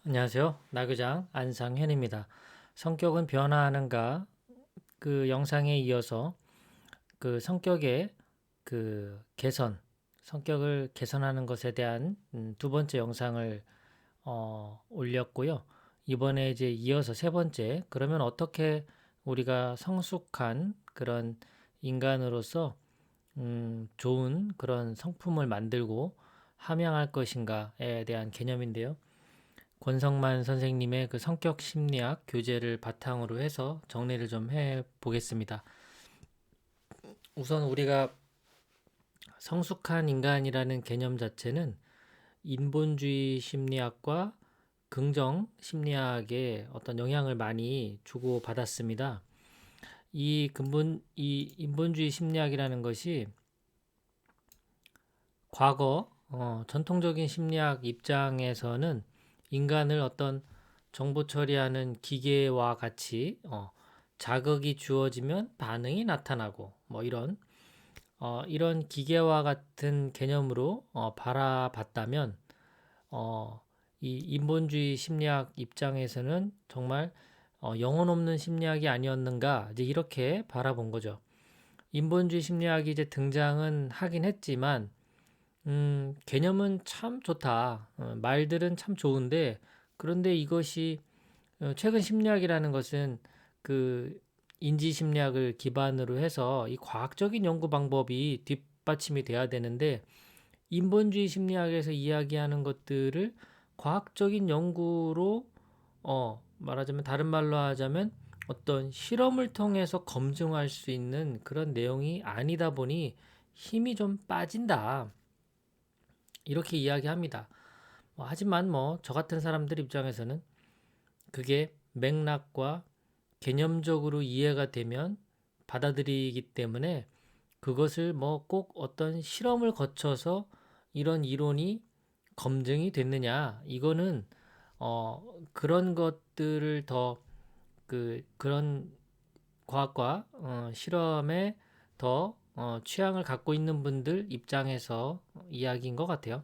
안녕하세요. 나교장 안상현입니다. 성격은 변화하는가? 그 영상에 이어서 그 성격의 그 개선, 성격을 개선하는 것에 대한 두 번째 영상을 올렸고요. 이번에 이제 이어서 세 번째, 그러면 어떻게 우리가 성숙한 그런 인간으로서 좋은 그런 성품을 만들고 함양할 것인가에 대한 개념인데요. 권성만 선생님의 그 성격 심리학 교재를 바탕으로 해서 정리를 좀 해 보겠습니다. 우선 우리가 성숙한 인간이라는 개념 자체는 인본주의 심리학과 긍정 심리학에 어떤 영향을 많이 주고 받았습니다. 이 인본주의 심리학이라는 것이 과거 전통적인 심리학 입장에서는 인간을 어떤 정보 처리하는 기계와 같이 자극이 주어지면 반응이 나타나고 뭐 이런 기계와 같은 개념으로 바라봤다면 이 인본주의 심리학 입장에서는 정말 영혼 없는 심리학이 아니었는가 이제 이렇게 바라본 거죠. 인본주의 심리학이 이제 등장은 하긴 했지만 개념은 참 좋다. 말들은 참 좋은데, 그런데 이것이, 최근 심리학이라는 것은 그 인지 심리학을 기반으로 해서 이 과학적인 연구 방법이 뒷받침이 돼야 되는데, 인본주의 심리학에서 이야기하는 것들을 과학적인 연구로, 말하자면, 다른 말로 하자면, 어떤 실험을 통해서 검증할 수 있는 그런 내용이 아니다 보니 힘이 좀 빠진다. 이렇게 이야기합니다. 하지만 저 같은 사람들 입장에서는 그게 맥락과 개념적으로 이해가 되면 받아들이기 때문에 그것을 꼭 어떤 실험을 거쳐서 이런 이론이 검증이 됐느냐 이거는 그런 것들을 더 그런 과학과 실험에 더 취향을 갖고 있는 분들 입장에서 이야기인 것 같아요.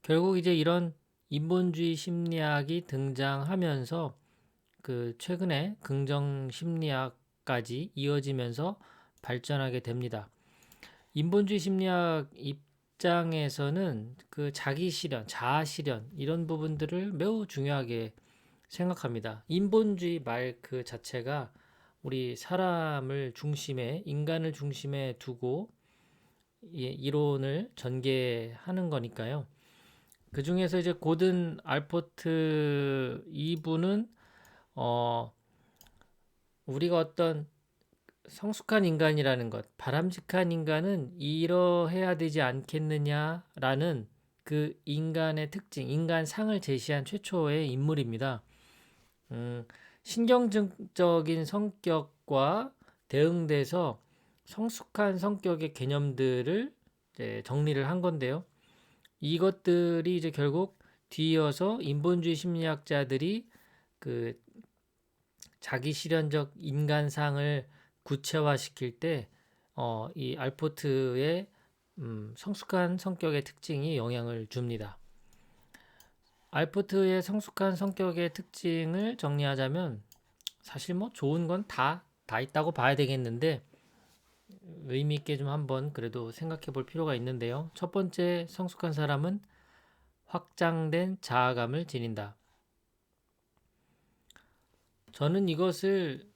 결국 이제 이런 인본주의 심리학이 등장하면서 그 최근에 긍정 심리학까지 이어지면서 발전하게 됩니다. 인본주의 심리학 입장에서는 그 자기 실현, 자아 실현 이런 부분들을 매우 중요하게 생각합니다. 인본주의 말 그 자체가 우리 사람을 중심에, 인간을 중심에 두고 이론을 전개하는 거니까요. 그 중에서 이제 고든 알포트 이분은 어 우리가 어떤 성숙한 인간이라는 것, 바람직한 인간은 이러해야 되지 않겠느냐라는 그 인간의 특징, 인간상을 제시한 최초의 인물입니다. 음, 신경증적인 성격과 대응돼서 성숙한 성격의 개념들을 이제 정리를 한 건데요. 이것들이 이제 결국 뒤이어서 인본주의 심리학자들이 그 자기 실현적 인간상을 구체화시킬 때, 이 알포트의 성숙한 성격의 특징이 영향을 줍니다. 알포트의 성숙한 성격의 특징을 정리하자면 사실 좋은 건 다 있다고 봐야 되겠는데 의미 있게 좀 한번 그래도 생각해 볼 필요가 있는데요. 첫 번째 성숙한 사람은 확장된 자아감을 지닌다. 저는 이것을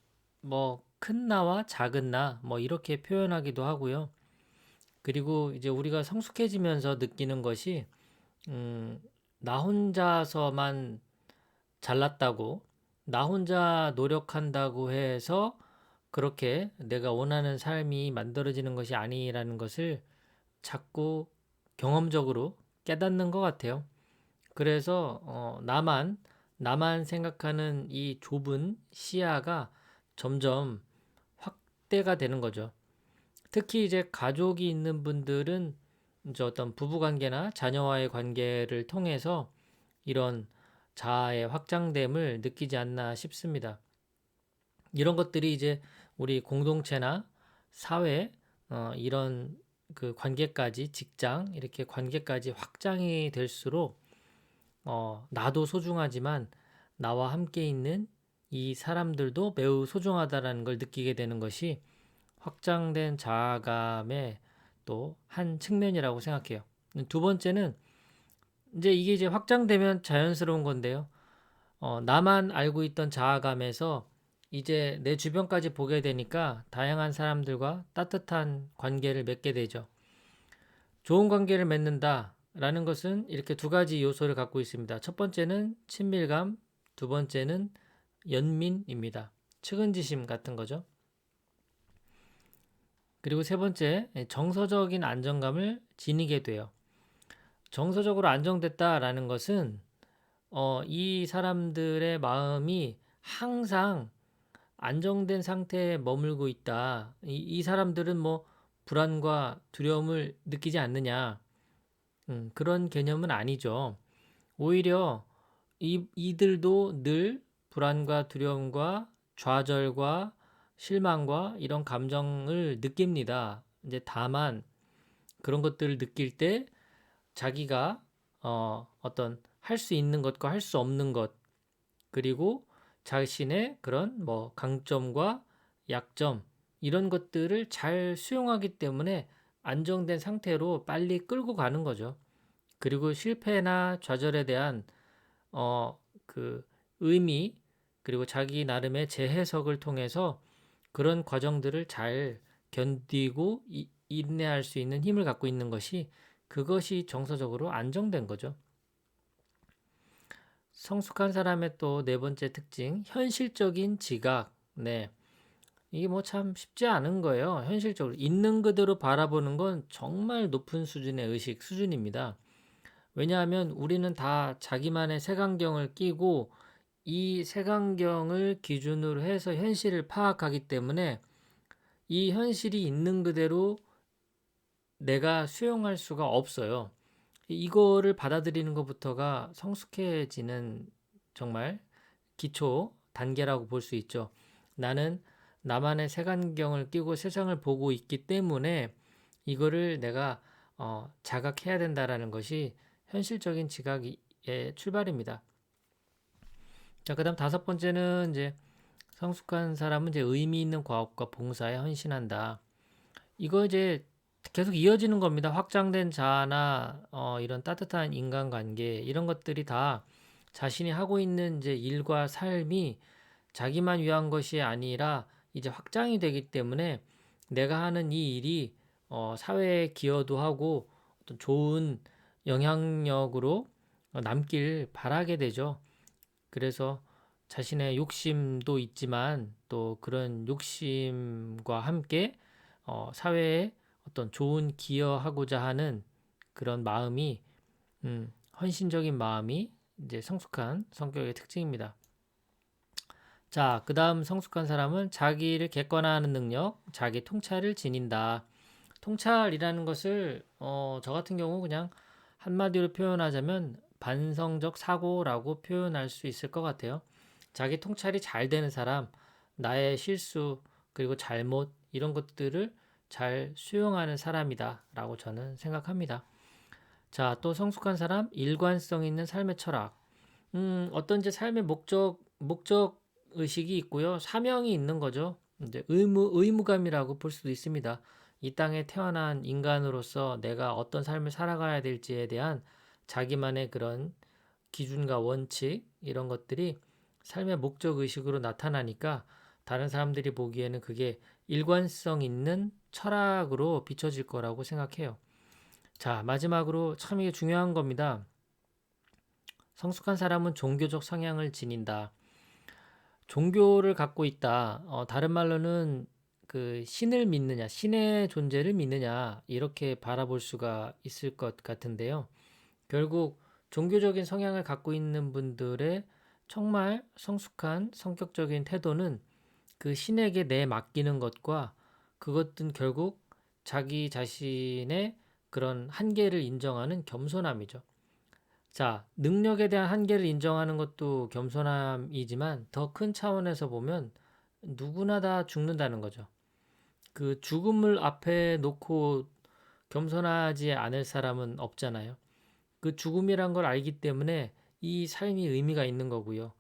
큰 나와 작은 나 이렇게 표현하기도 하고요. 그리고 이제 우리가 성숙해지면서 느끼는 것이 음, 나 혼자서만 잘났다고 나 혼자 노력한다고 해서 그렇게 내가 원하는 삶이 만들어지는 것이 아니라는 것을 자꾸 경험적으로 깨닫는 것 같아요. 그래서 나만 생각하는 이 좁은 시야가 점점 확대가 되는 거죠. 특히 이제 가족이 있는 분들은 이제 어떤 부부 관계나 자녀와의 관계를 통해서 이런 자아의 확장됨을 느끼지 않나 싶습니다. 이런 것들이 이제 우리 공동체나 사회, 이런 그 관계까지 직장 이렇게 관계까지 확장이 될수록 나도 소중하지만 나와 함께 있는 이 사람들도 매우 소중하다라는 걸 느끼게 되는 것이 확장된 자아감의 또 한 측면이라고 생각해요. 두 번째는 이게 이제 확장되면 자연스러운 건데요. 나만 알고 있던 자아감에서 이제 내 주변까지 보게 되니까 다양한 사람들과 따뜻한 관계를 맺게 되죠. 좋은 관계를 맺는다라는 것은 이렇게 두 가지 요소를 갖고 있습니다. 첫 번째는 친밀감, 두 번째는 연민입니다. 측은지심 같은 거죠. 그리고 세 번째, 정서적인 안정감을 지니게 돼요. 정서적으로 안정됐다라는 것은 이 사람들의 마음이 항상 안정된 상태에 머물고 있다. 이 사람들은 뭐 불안과 두려움을 느끼지 않느냐. 그런 개념은 아니죠. 오히려 이들도 늘 불안과 두려움과 좌절과 실망과 이런 감정을 느낍니다. 이제 다만 그런 것들을 느낄 때 자기가 어떤 할 수 있는 것과 할 수 없는 것 그리고 자신의 그런 뭐 강점과 약점 이런 것들을 잘 수용하기 때문에 안정된 상태로 빨리 끌고 가는 거죠. 그리고 실패나 좌절에 대한 그 의미 그리고 자기 나름의 재해석을 통해서 그런 과정들을 잘 견디고 인내할 수 있는 힘을 갖고 있는 것이 그것이 정서적으로 안정된 거죠. 성숙한 사람의 또 네 번째 특징, 현실적인 지각. 네. 이게 뭐 참 쉽지 않은 거예요. 현실적으로. 있는 그대로 바라보는 건 정말 높은 수준의 의식 수준입니다. 왜냐하면 우리는 다 자기만의 색안경을 끼고 이 색안경을 기준으로 해서 현실을 파악하기 때문에 이 현실이 있는 그대로 내가 수용할 수가 없어요. 이거를 받아들이는 것부터가 성숙해지는 정말 기초 단계라고 볼 수 있죠. 나는 나만의 색안경을 끼고 세상을 보고 있기 때문에 이거를 내가 자각해야 된다라는 것이 현실적인 지각의 출발입니다. 자, 그다음 다섯 번째는 이제 성숙한 사람은 이제 의미 있는 과업과 봉사에 헌신한다. 이거 이제 계속 이어지는 겁니다. 확장된 자아나 이런 따뜻한 인간관계 이런 것들이 다 자신이 하고 있는 이제 일과 삶이 자기만 위한 것이 아니라 이제 확장이 되기 때문에 내가 하는 이 일이 사회에 기여도 하고 어떤 좋은 영향력으로 남길 바라게 되죠. 그래서 자신의 욕심도 있지만 또 그런 욕심과 함께 사회에 어떤 좋은 기여하고자 하는 그런 마음이 헌신적인 마음이 이제 성숙한 성격의 특징입니다. 자, 그다음 성숙한 사람은 자기를 객관화하는 능력, 자기 통찰을 지닌다. 통찰이라는 것을 저 같은 경우 그냥 한마디로 표현하자면 반성적 사고라고 표현할 수 있을 것 같아요. 자기 통찰이 잘 되는 사람, 나의 실수 그리고 잘못 이런 것들을 잘 수용하는 사람이다라고 저는 생각합니다. 자, 또 성숙한 사람, 일관성 있는 삶의 철학. 어떤 제 삶의 목적 의식이 있고요. 사명이 있는 거죠. 이제 의무감이라고 볼 수도 있습니다. 이 땅에 태어난 인간으로서 내가 어떤 삶을 살아가야 될지에 대한 자기만의 그런 기준과 원칙 이런 것들이 삶의 목적 의식으로 나타나니까 다른 사람들이 보기에는 그게 일관성 있는 철학으로 비춰질 거라고 생각해요. 자, 마지막으로 참 이게 중요한 겁니다. 성숙한 사람은 종교적 성향을 지닌다. 종교를 갖고 있다. 다른 말로는 그 신을 믿느냐, 신의 존재를 믿느냐, 이렇게 바라볼 수가 있을 것 같은데요. 결국 종교적인 성향을 갖고 있는 분들의 정말 성숙한 성격적인 태도는 그 신에게 맡기는 것과 그것은 결국 자기 자신의 그런 한계를 인정하는 겸손함이죠. 자, 능력에 대한 한계를 인정하는 것도 겸손함이지만 더 큰 차원에서 보면 누구나 다 죽는다는 거죠. 그 죽음을 앞에 놓고 겸손하지 않을 사람은 없잖아요. 그 죽음이란 걸 알기 때문에 이 삶이 의미가 있는 거고요.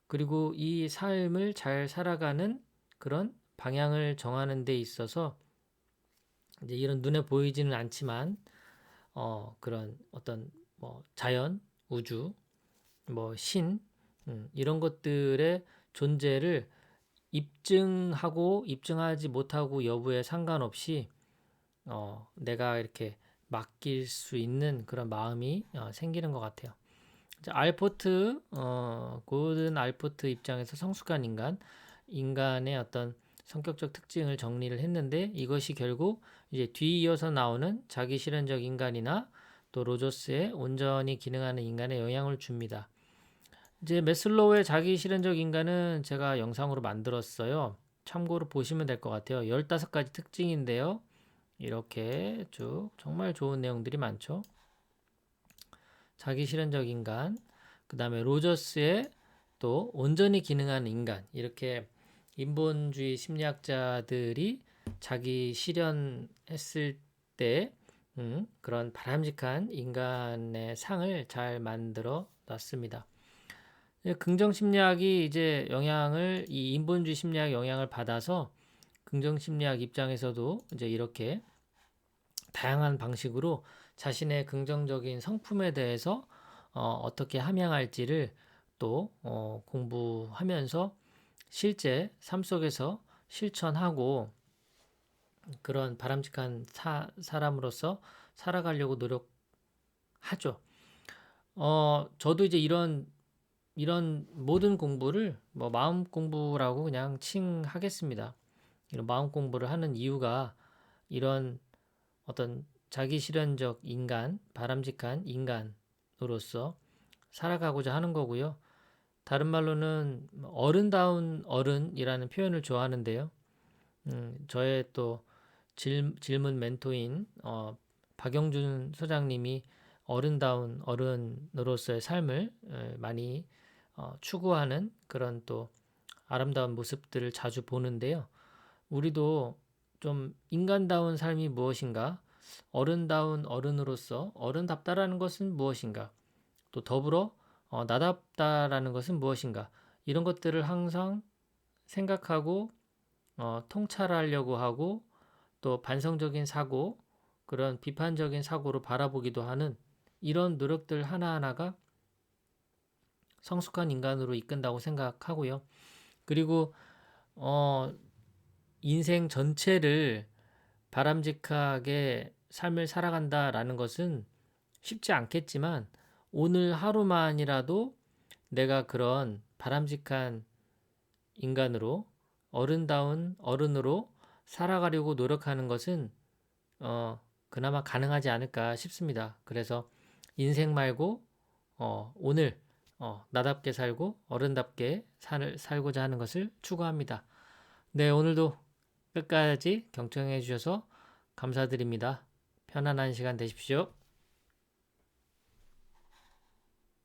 그리고 이 삶을 잘 살아가는 그런 방향을 정하는 데 있어서 이제 이런 눈에 보이지는 않지만 그런 어떤 뭐 자연, 우주, 뭐 신, 이런 것들의 존재를 입증하고 입증하지 못하고 여부에 상관없이 내가 이렇게 맡길 수 있는 그런 마음이 생기는 것 같아요. 알포트, 고든 알포트 입장에서 성숙한 인간의 어떤 성격적 특징을 정리를 했는데 이것이 결국 이제 뒤이어서 나오는 자기 실현적 인간이나 또 로저스의 온전히 기능하는 인간에 영향을 줍니다. 이제 매슬로우의 자기 실현적 인간은 제가 영상으로 만들었어요. 참고로 보시면 될 것 같아요. 15가지 특징인데요. 이렇게 쭉 정말 좋은 내용들이 많죠. 자기 실현적 인간, 그 다음에 로저스의 또 온전히 기능하는 인간, 이렇게 인본주의 심리학자들이 자기 실현했을 때 그런 바람직한 인간의 상을 잘 만들어 놨습니다. 긍정 심리학이 이제 이 인본주의 심리학 영향을 받아서 긍정 심리학 입장에서도 이제 이렇게 다양한 방식으로 자신의 긍정적인 성품에 대해서 어떻게 함양할지를 또 공부하면서 실제 삶 속에서 실천하고 그런 바람직한 사람으로서 살아가려고 노력하죠. 저도 이제 이런 모든 공부를 뭐 마음 공부라고 그냥 칭하겠습니다. 이런 마음 공부를 하는 이유가 이런 어떤 자기 실현적 인간, 바람직한 인간으로서 살아가고자 하는 거고요. 다른 말로는 어른다운 어른이라는 표현을 좋아하는데요. 저의 또 질문 멘토인 박영준 소장님이 어른다운 어른으로서의 삶을 많이 추구하는 그런 또 아름다운 모습들을 자주 보는데요. 우리도 좀 인간다운 삶이 무엇인가? 어른다운 어른으로서 어른답다라는 것은 무엇인가? 또 더불어 나답다라는 것은 무엇인가? 이런 것들을 항상 생각하고 통찰하려고 하고 또 반성적인 사고, 그런 비판적인 사고로 바라보기도 하는 이런 노력들 하나하나가 성숙한 인간으로 이끈다고 생각하고요. 그리고 인생 전체를 바람직하게 삶을 살아간다라는 것은 쉽지 않겠지만 오늘 하루만이라도 내가 그런 바람직한 인간으로 어른다운 어른으로 살아가려고 노력하는 것은 그나마 가능하지 않을까 싶습니다. 그래서 인생 말고 오늘 나답게 살고 어른답게 살고자 하는 것을 추구합니다. 네, 오늘도 끝까지 경청해 주셔서 감사드립니다. 편안한 시간 되십시오.